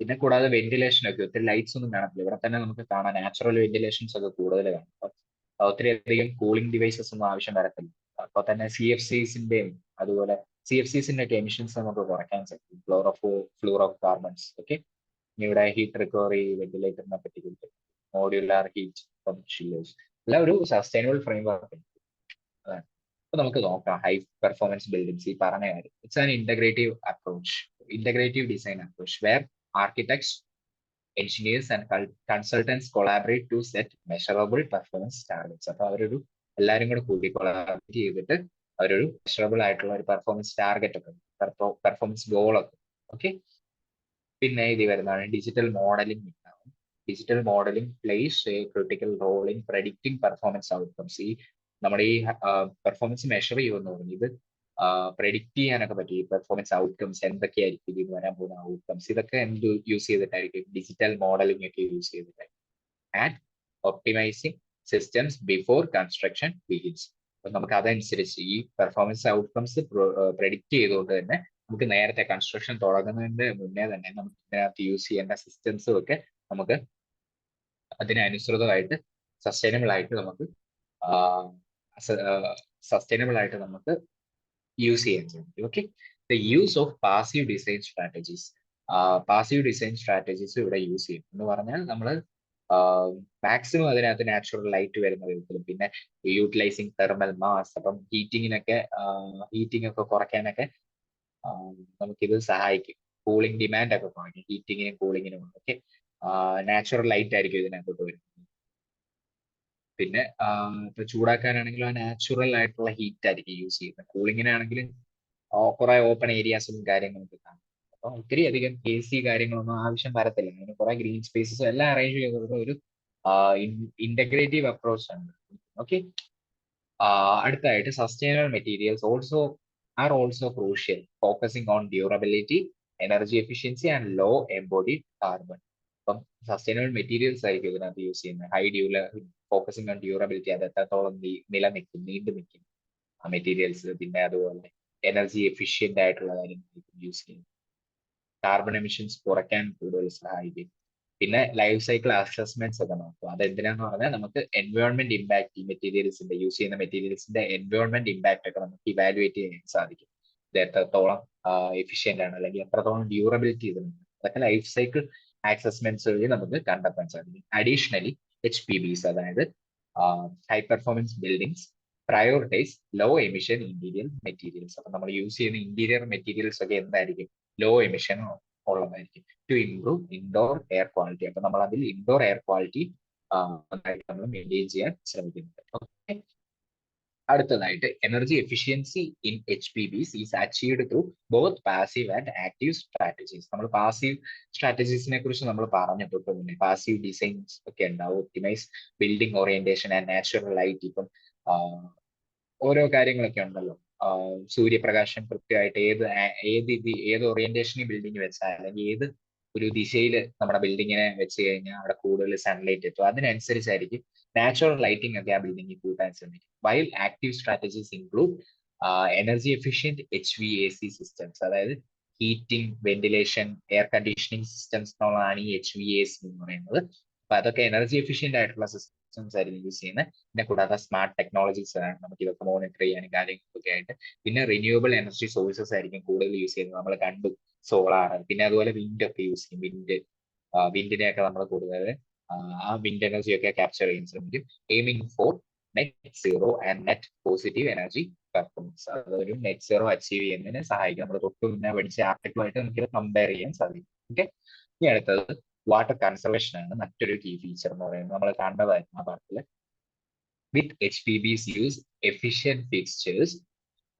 പിന്നെ കൂടാതെ വെന്റിലേഷൻ ഒക്കെ ഒത്തിരി ലൈറ്റ്സ് ഒന്നും കാണത്തില്ല. ഇവിടെ തന്നെ നമുക്ക് കാണാൻ നാച്ചുറൽ വെന്റിലേഷൻസ് ഒക്കെ കൂടുതൽ കാണും. ഒത്തിരി അധികം കൂളിംഗ് ഡിവൈസസ് ഒന്നും ആവശ്യം വരത്തില്ല. അപ്പൊ തന്നെ CFCസിന്റെയും അതുപോലെ CFCസിന്റെ ഒക്കെ എമിഷൻസ് നമുക്ക് കുറയ്ക്കാൻ സാധിക്കും. Fluoro carbons. ഓക്കെ, ഇവിടെ ഹീറ്റ് റിക്കവറി വെന്റിലേറ്ററിനെ പറ്റി മോഡ്യൂലാർ ഹീറ്റ് ചില്ലേഴ്സ് എല്ലാം ഒരു സസ്റ്റൈനബിൾ ഫ്രെയിം വർക്ക്. അപ്പൊ നമുക്ക് നോക്കാം ഹൈ പെർഫോമൻസ് ബിൽഡിംഗ്സ്. ഈ പറഞ്ഞ കാര്യം it's an integrative design approach where architects engineers and consultants collaborate to set measurable performance targets. അപ്പൊ അവരൊരു എല്ലാവരും കൂടെ കൂടി കൊളാബറേറ്റ് ചെയ്തിട്ട് അവരൊരു മെഷറബിൾ ആയിട്ടുള്ള ഒരു പെർഫോമൻസ് ടാർഗറ്റ് ഒക്കെ, പെർഫോമൻസ് ഗോളൊക്കെ. ഓക്കെ, പിന്നെ ഇത് വരുന്നതാണ് digital modelling. Digital modelling plays a critical role in predicting performance outcomes. ഈ നമ്മുടെ ഈ പെർഫോമൻസ് മെഷർ ചെയ്യുമെന്ന് പറഞ്ഞു ഇത് പ്രെഡിക്റ്റ് ചെയ്യാനൊക്കെ പറ്റും. ഈ പെർഫോമൻസ് ഔട്ട്കംസ് എന്തൊക്കെയായിരിക്കും ഇതിന് വരാൻ പോകുന്ന ഔട്ട്കംസ്, ഇതൊക്കെ എന്ത് യൂസ് ചെയ്തിട്ടായിരിക്കും? ഡിജിറ്റൽ മോഡലിംഗ് ഒക്കെ യൂസ് ചെയ്തിട്ടായിരിക്കും. And optimising systems before construction begins. അപ്പൊ നമുക്ക് അതനുസരിച്ച് ഈ പെർഫോമൻസ് ഔട്ട്കംസ് പ്രെഡിക്റ്റ് ചെയ്തുകൊണ്ട് തന്നെ നമുക്ക് നേരത്തെ കൺസ്ട്രക്ഷൻ തുടങ്ങുന്നതിന്റെ മുന്നേ തന്നെ നമുക്ക് ഇതിനകത്ത് യൂസ് ചെയ്യേണ്ട സിസ്റ്റംസും ഒക്കെ നമുക്ക് അതിനനുസൃതമായിട്ട് സസ്റ്റൈനബിൾ ആയിട്ട് നമുക്ക് യൂസ് ചെയ്യാൻ സാധിക്കും. Okay, the use of passive design strategies. Passive design strategies ഇവിടെ യൂസ് ചെയ്യും എന്ന് പറഞ്ഞാൽ നമ്മൾ മാക്സിമം അതിനകത്ത് നാച്ചുറൽ ലൈറ്റ് വരുന്ന വിധത്തിലും പിന്നെ യൂട്ടിലൈസിങ് തെർമൽ മാസ്. അപ്പം ഹീറ്റിംഗ് ഒക്കെ കുറയ്ക്കാനൊക്കെ നമുക്കിത് സഹായിക്കും. കൂളിംഗ് ഡിമാൻഡ് ഒക്കെ കുറയ്ക്കും ഹീറ്റിങ്ങിനും കൂളിങ്ങിനും. ഓക്കെ, നാച്ചുറൽ ലൈറ്റ് ആയിരിക്കും ഇതിനകത്തോട്ട് വരുന്നത്. പിന്നെ ഇപ്പൊ ചൂടാക്കാനാണെങ്കിലും ആ നാച്ചുറൽ ആയിട്ടുള്ള ഹീറ്റ് ആയിരിക്കും യൂസ് ചെയ്യുന്നത്. കൂളിങ്ങിനാണെങ്കിലും കുറെ ഓപ്പൺ ഏരിയാസും കാര്യങ്ങളൊക്കെ കാണും. അപ്പൊ ഒത്തിരി അധികം AC കാര്യങ്ങളൊന്നും ആവശ്യം വരത്തില്ല. അതിന് കുറെ ഗ്രീൻ സ്പേസസ് എല്ലാം അറേഞ്ച് ചെയ്തിട്ടുള്ള ഒരു ഇന്റഗ്രേറ്റീവ് അപ്രോച്ച് ആണ്. ഓക്കെ, അടുത്തായിട്ട് sustainable materials also crucial, focusing on durability, energy efficiency and low embodied carbon. അപ്പം സസ്റ്റൈനബിൾ മെറ്റീരിയൽസ് ആയിരിക്കും ഇതിനകത്ത് യൂസ് ചെയ്യുന്നത്. ഫോക്കസിങ് ഓൺ ഡ്യൂറബിലിറ്റി, അത് എത്രത്തോളം നിലനിൽക്കും, നീണ്ടു നിൽക്കും ആ മെറ്റീരിയൽസ്. പിന്നെ അതുപോലെ എനർജി എഫിഷ്യന്റ് ആയിട്ടുള്ള കാര്യങ്ങൾ യൂസ് ചെയ്യും. കാർബൺ എമിഷൻസ് കുറയ്ക്കാൻ കൂടുതൽ സഹായിക്കും. പിന്നെ ലൈഫ് സൈക്കിൾ അസസ്മെന്റ്സ് ഒക്കെ നോക്കും. അത് എന്തിനാന്ന് പറഞ്ഞാൽ നമുക്ക് എൻവയോൺമെന്റ് ഇമ്പാക്ട്, ഈ മെറ്റീരിയൽസിന്റെ യൂസ് ചെയ്യുന്ന മെറ്റീരിയൽസിന്റെ എൻവയോൺമെന്റ് ഇമ്പാക്ട് ഒക്കെ നമുക്ക് ഇവാലുവേറ്റ് ചെയ്യാൻ സാധിക്കും. ഇത് എത്രത്തോളം എഫിഷ്യന്റ് ആണ് അല്ലെങ്കിൽ എത്രത്തോളം ഡ്യൂറബിലിറ്റി ഇതിനുണ്ട്, അതൊക്കെ ലൈഫ് സൈക്കിൾ അസസ്മെന്റ്സ് വഴി നമുക്ക് കണ്ടെത്താൻ സാധിക്കും. അഡീഷണലി HPBs, അതായത് high performance buildings prioritise low emission interior materials. അപ്പൊ നമ്മൾ യൂസ് ചെയ്യുന്ന ഇന്റീരിയർ മെറ്റീരിയൽസ് ഒക്കെ എന്തായിരിക്കും? ലോ എമിഷൻ ഉള്ളതായിരിക്കും. To improve indoor air quality. അപ്പൊ നമ്മൾ അതിൽ ഇൻഡോർ എയർ ക്വാളിറ്റി നമ്മൾ മെയിൻറ്റെയിൻ ചെയ്യാൻ ശ്രമിക്കുന്നുണ്ട്. ഓക്കെ, അടുത്തതായിട്ട് energy efficiency in HPBs is achieved through both passive and active strategies. നമ്മൾ പാസീവ് സ്ട്രാറ്റജീസിനെ കുറിച്ച് നമ്മൾ പറഞ്ഞു തൊട്ട് മുന്നേ. പാസീവ് ഡിസൈൻസ് ഒക്കെ ഉണ്ടാവും, optimise building orientation and natural light. ഇപ്പം ഓരോ കാര്യങ്ങളൊക്കെ ഉണ്ടല്ലോ. സൂര്യപ്രകാശം കൃത്യമായിട്ട് ഏത് ഓറിയന്റേഷനിൽ ബിൽഡിംഗ് വെച്ചാൽ അല്ലെങ്കിൽ ഏത് ഒരു ദിശയിൽ നമ്മുടെ ബിൽഡിങ്ങിനെ വെച്ച് കഴിഞ്ഞാൽ അവിടെ കൂടുതൽ സൺലൈറ്റ് എത്തും. അതിനനുസരിച്ചായിരിക്കും നാച്ചുറൽ ലൈറ്റിംഗ് ഒക്കെ ആ ബിൽഡിങ്ങിൽ കൂട്ടാൻ ശ്രമിക്കും. While active strategies include energy efficient HVAC systems, അതായത് heating, ventilation, air conditioning systems എന്നുള്ളതാണ് ഈ HVAC എന്ന് പറയുന്നത്. അപ്പൊ അതൊക്കെ എനർജി എഫിഷ്യന്റ് ആയിട്ടുള്ള സിസ്റ്റംസ് ആയിരിക്കും യൂസ് ചെയ്യുന്നത്. പിന്നെ കൂടാതെ സ്മാർട്ട് ടെക്നോളജീസ് ആണ് നമുക്ക് ഇതൊക്കെ മോണിറ്റർ ചെയ്യാനും കാര്യങ്ങളൊക്കെ ആയിട്ട്. പിന്നെ റിന്യൂവബിൾ എനർജി സോഴ്സസ് ആയിരിക്കും കൂടുതൽ യൂസ് ചെയ്യുന്നത്. നമ്മൾ കണ്ടു സോളാർ, പിന്നെ അതുപോലെ വിൻഡ് ഒക്കെ യൂസ് ചെയ്യും. വിൻഡിനെയൊക്കെ നമ്മൾ കൂടുതൽ ആ വിൻഡ് എനർജി ഒക്കെ ക്യാപ്ചർ ചെയ്യാൻ ശ്രമിക്കും. Aiming for net zero and net positive energy performance. അതൊരു നെറ്റ് സീറോ അച്ചീവ് ചെയ്യുന്നതിന് സഹായിക്കും. നമ്മൾ തൊട്ട് മുന്നേ പഠിച്ച ആർട്ടിക്കിളുമായിട്ട് നമുക്ക് കമ്പയർ ചെയ്യാൻ സാധിക്കും. ഓക്കെ, ഇനി അടുത്തത് വാട്ടർ കൺസർവേഷൻ ആണ് മറ്റൊരു കീ ഫീച്ചർ എന്ന് പറയുന്നത്. നമ്മൾ കണ്ടതായിരുന്നു ആ പാർട്ടിൽ. With HPBs use efficient fixtures,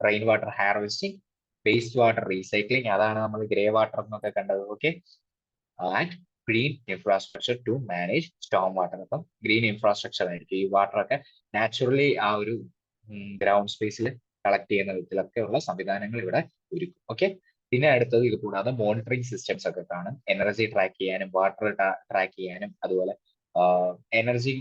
rain water harvesting, waste water recycling, അതാണ് നമ്മൾ ഗ്രേ വാട്ടർ എന്നൊക്കെ കണ്ടത്. Okay, and green infrastructure to manage storm water. അപ്പം ഗ്രീൻ ഇൻഫ്രാസ്ട്രക്ചർ ആയിരിക്കും ഈ വാട്ടർ ഒക്കെ നാച്ചുറലി ആ ഒരു ഗ്രൗണ്ട് സ്പേസിൽ കളക്ട് ചെയ്യുന്ന വിധത്തിലൊക്കെ ഉള്ള സംവിധാനങ്ങൾ ഇവിടെ ഒരുക്കും. ഓക്കെ, പിന്നെ അടുത്തത് ഇത് കൂടാതെ മോണിറ്ററിംഗ് സിസ്റ്റംസ് ഒക്കെ കാണും. എനർജി ട്രാക്ക് ചെയ്യാനും വാട്ടർ ട്രാക്ക് ചെയ്യാനും അതുപോലെ എനർജി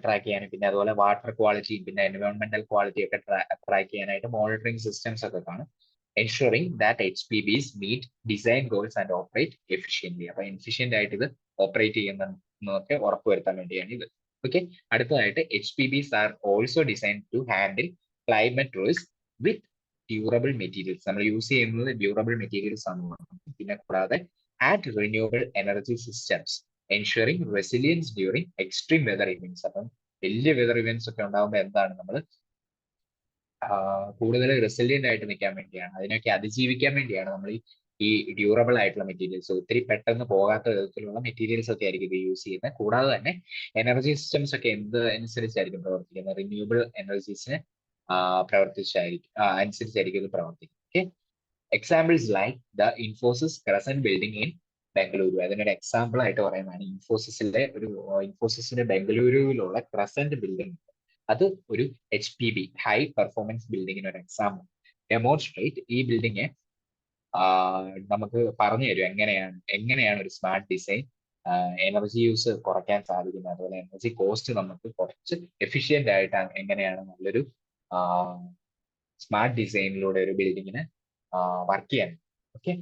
ട്രാക്ക് ചെയ്യാനും പിന്നെ അതുപോലെ വാട്ടർ ക്വാളിറ്റി പിന്നെ എൻവയോൺമെന്റൽ ക്വാളിറ്റി ഒക്കെ ട്രാക്ക് ചെയ്യാനായിട്ട് മോണിറ്ററിംഗ് സിസ്റ്റംസ് ഒക്കെ കാണും. ensuring that HPBs meet design goals and operate efficiently. അപ്പൊ എഫിഷ്യന്റ് ആയിട്ട് ഇത് ഓപ്പറേറ്റ് ചെയ്യുന്നതൊക്കെ ഉറപ്പുവരുത്താൻ വേണ്ടിയാണ് ഇത്. ഓക്കെ, അടുത്തതായിട്ട് HPBs are also design to handle climate risk with durable materials. നമ്മൾ യൂസ് ചെയ്യുന്നത് ഡ്യൂറബിൾ മെറ്റീരിയൽസ് ആണ്. പിന്നെ കൂടാതെ and renewable energy systems ensuring resilience during extreme weather events. അപ്പം വലിയ വെതർ ഇവന്റ്സ് ഒക്കെ ഉണ്ടാകുമ്പോൾ എന്താണ് നമ്മൾ കൂടുതൽ റെസിലിയന്റ് ആയിട്ട് നിൽക്കാൻ വേണ്ടിയാണ്, അതിനൊക്കെ അതിജീവിക്കാൻ വേണ്ടിയാണ് നമ്മൾ ഈ ഡ്യൂറബിൾ ആയിട്ടുള്ള മെറ്റീരിയൽസ്, ഒത്തിരി പെട്ടെന്ന് പോകാത്ത വിധത്തിലുള്ള മെറ്റീരിയൽസ് ഒക്കെ ആയിരിക്കും ഇത് യൂസ് ചെയ്യുന്നത്. കൂടാതെ തന്നെ എനർജി സിസ്റ്റംസ് ഒക്കെ എന്ത് അനുസരിച്ചായിരിക്കും പ്രവർത്തിക്കുന്നത്, റിന്യൂവബിൾ എനർജീസിന് അനുസരിച്ചായിരിക്കും ഇത് പ്രവർത്തിക്കുന്നത്. Okay, examples like the Infosys crescent building in Bengaluru. അതിനൊരു എക്സാമ്പിൾ ആയിട്ട് പറയുന്നതാണ് ഇൻഫോസിസിന്റെ ബംഗളൂരുവിലുള്ള ക്രസന്റ് ബിൽഡിംഗ്. അത് ഒരു HPB ഹൈ പെർഫോമൻസ് ബിൽഡിങ്ങിന് ഒരു എക്സാമ്പിൾ. ഡെമോൺസ്ട്രേറ്റ് ഈ ബിൽഡിങ് നമുക്ക് പറഞ്ഞു തരും എങ്ങനെയാണ് ഒരു സ്മാർട്ട് ഡിസൈൻ എനർജി യൂസ് കുറയ്ക്കാൻ സാധിക്കുന്നത്, അതുപോലെ എനർജി കോസ്റ്റ് നമുക്ക് കുറച്ച് എഫിഷ്യന്റ് ആയിട്ട് എങ്ങനെയാണ് നല്ലൊരു സ്മാർട്ട് ഡിസൈനിലൂടെ ഒരു ബിൽഡിങ്ങിന് വർക്ക് ചെയ്യാൻ. ഓക്കെ,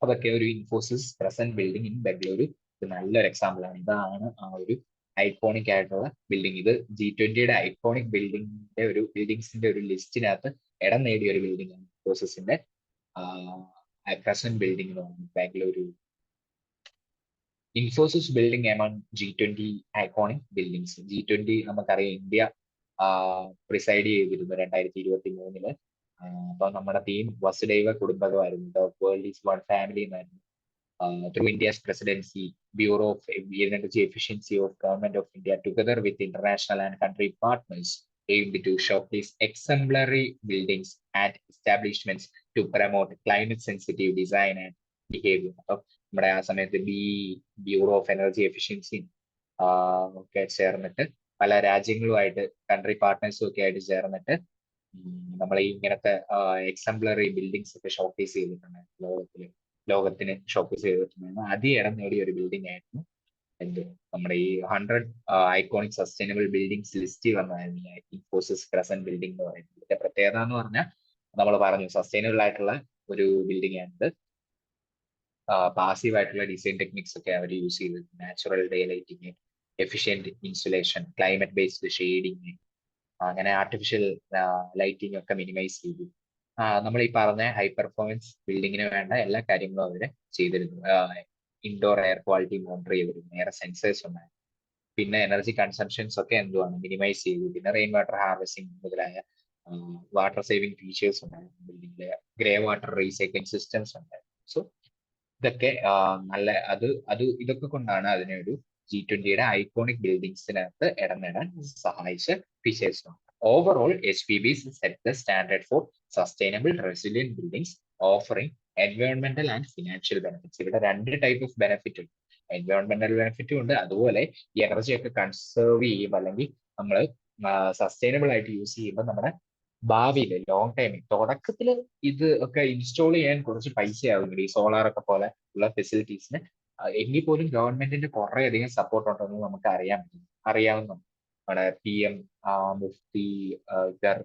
അതൊക്കെ ഒരു Infosys present building in Bengaluru നല്ലൊരു എക്സാമ്പിൾ ആണ്. ഇതാണ് ആ ഒരു ഐക്കോണിക് ആയിട്ടുള്ള ബിൽഡിംഗ്. ഇത് G20യുടെ ഐക്കോണിക് ബിൽഡിംഗ്സിന്റെ ഒരു ലിസ്റ്റിനകത്ത് ഇടം നേടിയ ഒരു ബിൽഡിംഗ് ആണ് ഇൻഫോസിസിന്റെ പ്രസന്റ് ബിൽഡിംഗ് എന്ന് പറയുന്നത് Bengaluru. Infosys building among G20 iconic buildings. G20 നമുക്കറിയാം ഇന്ത്യ പ്രിസൈഡ് ചെയ്തിരുന്നു 2023. അപ്പൊ നമ്മുടെ തീം വസുദൈവ കുടുംബകമായിരുന്നു. The world is one family എന്നായിരുന്നു. Through India's presidency, Bureau of Energy Efficiency of Government of India, together with international and country partners, aimed to showcase exemplary buildings and establishments to promote climate-sensitive design and behavior. അപ്പം നമ്മുടെ ആ സമയത്ത് bureau of energy efficiency ഒക്കെ ചേർന്നിട്ട് പല രാജ്യങ്ങളുമായിട്ട് country പാർട്ട്നേഴ്സും ഒക്കെ ആയിട്ട് ചേർന്നിട്ട് നമ്മൾ ഈ ഇങ്ങനത്തെ എക്സംപ്ലറി ബിൽഡിങ്സ് ഒക്കെ ഷോക്കേസ് ചെയ്തിട്ടുണ്ടായിരുന്നു ലോകത്തിന് ഷോക്കേസ് ചെയ്തിട്ടുണ്ടായിരുന്നു. ഇടം നേടിയ ഒരു ബിൽഡിംഗ് ആയിരുന്നു നമ്മുടെ ഈ 100 ഐക്കോണിക് സസ്റ്റൈനബിൾ ബിൽഡിംഗ്സ് ലിസ്റ്റിൽ വന്നതായിരുന്നു ഇൻഫോസിസ് ക്രസന്റ് ബിൽഡിംഗ് എന്ന് പറയുന്നത്. ഇതിന്റെ പ്രത്യേകത എന്ന് പറഞ്ഞാൽ നമ്മൾ പറഞ്ഞു സസ്റ്റൈനബിൾ ആയിട്ടുള്ള ഒരു ബിൽഡിംഗ് ആണിത്. പാസീവ് ആയിട്ടുള്ള ഡിസൈൻ ടെക്നിക്സ് ഒക്കെ അവർ യൂസ് ചെയ്ത് natural day lighting, efficient insulation, climate based shading, അങ്ങനെ ആർട്ടിഫിഷ്യൽ ലൈറ്റിംഗ് ഒക്കെ മിനിമൈസ് ചെയ്തു. നമ്മൾ ഈ പറഞ്ഞ ഹൈ പെർഫോമൻസ് ബിൽഡിങ്ങിന് വേണ്ട എല്ലാ കാര്യങ്ങളും അവര് ചെയ്തിരുന്നു. ഇൻഡോർ എയർ ക്വാളിറ്റി മോണിറ്റർ ചെയ്തിരുന്നു, എയർ സെൻസേഴ്സ് ഉണ്ടായിരുന്നു. പിന്നെ എനർജി കൺസംഷൻസ് ഒക്കെ എന്തുവാണ് മിനിമൈസ് ചെയ്തു. പിന്നെ റെയിൻ വാട്ടർ ഹാർവെസ്റ്റിംഗ് മുതലായ വാട്ടർ സേവിംഗ് ഫീച്ചേഴ്സ് ഉണ്ടായിരുന്നു ബിൽഡിങ്ങില്. ഗ്രേ വാട്ടർ റീസൈക്ലിംഗ് സിസ്റ്റംസ് ഉണ്ടായിരുന്നു. സോ ഇതൊക്കെ ഇതൊക്കെ കൊണ്ടാണ് അതിനെ ഒരു G20യുടെ ഐക്കോണിക് ബിൽഡിംഗ്സിനകത്ത് ഇടം നേടാൻ സഹായിച്ച features. Overall, HPBs set the standard for sustainable resilient buildings offering environmental and financial benefits. ഇവിടെ 2 ടൈപ്പ് ഓഫ് ബെനിഫിറ്റ് ഉണ്ട്. എൻവയോൺമെന്റൽ ബെനിഫിറ്റും ഉണ്ട്, അതുപോലെ ഈ എനർജി ഒക്കെ കൺസേർവ് ചെയ്യുമ്പോൾ അല്ലെങ്കിൽ നമ്മൾ സസ്റ്റൈനബിൾ ആയിട്ട് യൂസ് ചെയ്യുമ്പോൾ നമ്മുടെ ഭാവിയിൽ ലോങ് ടൈമിൽ തുടക്കത്തിൽ ഇത് ഒക്കെ ഇൻസ്റ്റാൾ ചെയ്യാൻ കുറച്ച് പൈസയാകും ഈ സോളാർ ഒക്കെ പോലെ ഉള്ള ഫെസിലിറ്റീസിന്. എങ്കിൽ പോലും ഗവൺമെന്റിന്റെ കുറെ അധികം സപ്പോർട്ട് ഉണ്ടെന്ന് നമുക്ക് അറിയാവുന്നതാണ്. നമ്മുടെ PM മുഫ്തി ഗർ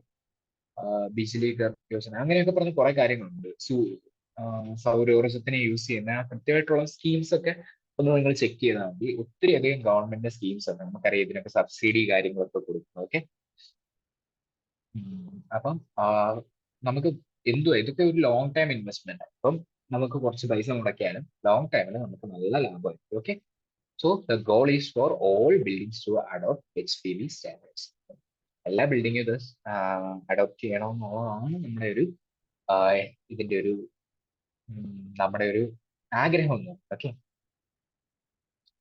ബിജ്ലി ഗർ യോജന അങ്ങനെയൊക്കെ പറഞ്ഞ കുറെ കാര്യങ്ങളുണ്ട്. സൗരോർജത്തിനെ യൂസ് ചെയ്യുന്ന കൃത്യമായിട്ടുള്ള സ്കീംസ് ഒക്കെ ഒന്ന് നിങ്ങൾ ചെക്ക് ചെയ്താൽ മതി. ഒത്തിരി അധികം ഗവൺമെന്റിന്റെ സ്കീംസ് ഉണ്ട്, നമുക്കറിയാം ഇതിനൊക്കെ സബ്സിഡി കാര്യങ്ങളൊക്കെ കൊടുക്കുന്നു. ഓക്കെ, അപ്പം നമുക്ക് ഇതൊക്കെ ഒരു ലോങ് ടൈം ഇൻവെസ്റ്റ്മെന്റ് ആണ്. അപ്പം നമുക്ക് കുറച്ച് പൈസ മുടക്കിയാലും ലോങ് ടൈമിൽ നമുക്ക് നല്ല ലാഭമായിരിക്കും. Okay, so the goal is for all buildings to adopt HPV standards. എല്ലാ ബിൽഡിങ്ങും ഇത് അഡോപ്റ്റ് ചെയ്യണമെന്നുള്ളതാണ് നമ്മുടെ ഒരു ഇതിന്റെ ഒരു നമ്മുടെ ഒരു ആഗ്രഹം ഒന്നും. ഓക്കെ,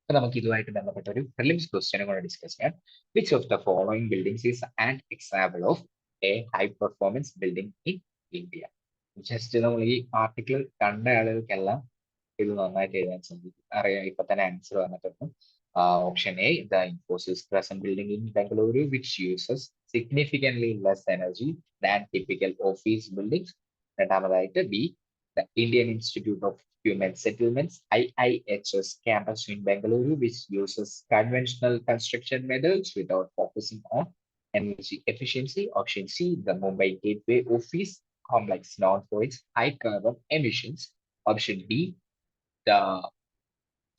അപ്പൊ നമുക്ക് ഇതുമായിട്ട് ബന്ധപ്പെട്ട ഒരു പ്രിലിംസ് ക്വസ്റ്റ്യനും കൂടെ ഡിസ്കസ് ചെയ്യാം. Which of the following buildings is an example of A high performance building in India? Just നമ്മൾ ഈ ആർട്ടിക്കിൾ കണ്ട ആളുകൾക്കെല്ലാം ഇത് നന്നായിട്ട് എഴുതാൻ സാധിക്കും, അറിയാം. ഇപ്പൊ തന്നെ ആൻസർ വന്നിട്ടുണ്ട്. Option A, the Infosys present building in Bengaluru which uses significantly less energy than typical office buildings. രണ്ടാമതായിട്ട് B, the Indian Institute of Human Settlements IIHS campus in Bengaluru, which uses conventional construction methods without focusing on energy efficiency. Option C, the Mumbai Gateway Office complex known for its high carbon emissions. Option D, the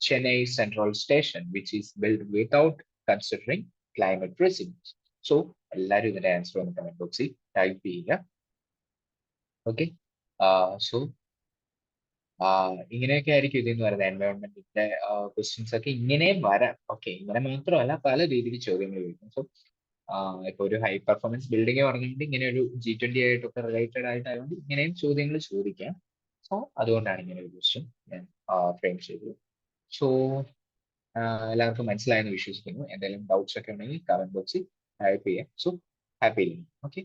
Chennai Central Station, which is built without considering climate resilience. So, എല്ലാവരും ഇതിന്റെ answer ഒന്ന് comment ബോക്സിൽ type ചെയ്യുക. Okay, so ഇങ്ങനെയൊക്കെ ആയിരിക്കും ഇതിന്ന് വരുന്നത്. എൻവയോൺമെന്റിന്റെ questions ഒക്കെ ഇങ്ങനെയും വരാം. ഓക്കെ, ഇങ്ങനെ മാത്രമല്ല പല രീതിയിൽ ചോദ്യങ്ങൾ ചോദിക്കും. സോ ഇപ്പൊ ഒരു ഹൈ പെർഫോമൻസ് ബിൽഡിംഗ് പറഞ്ഞുകൊണ്ട് ഇങ്ങനെ ഒരു G20 ആയിട്ടൊക്കെ റിലേറ്റഡ് ആയിട്ടായതുകൊണ്ട് ഇങ്ങനെയും ചോദ്യങ്ങൾ ചോദിക്കാം. സോ അതുകൊണ്ടാണ് ഇങ്ങനെ ഒരു ക്വസ്റ്റ്യൻ ഞാൻ ഫ്രെയിം ചെയ്തത്. സോ എല്ലാവർക്കും മനസ്സിലായെന്ന് വിശ്വസിക്കുന്നു. എന്തെങ്കിലും ഡൗട്ട്സ് ഒക്കെ ഉണ്ടെങ്കിൽ കമന്റ് ബോക്സിൽ ടൈപ്പ് ചെയ്യാം. So happy learning. ഓക്കെ.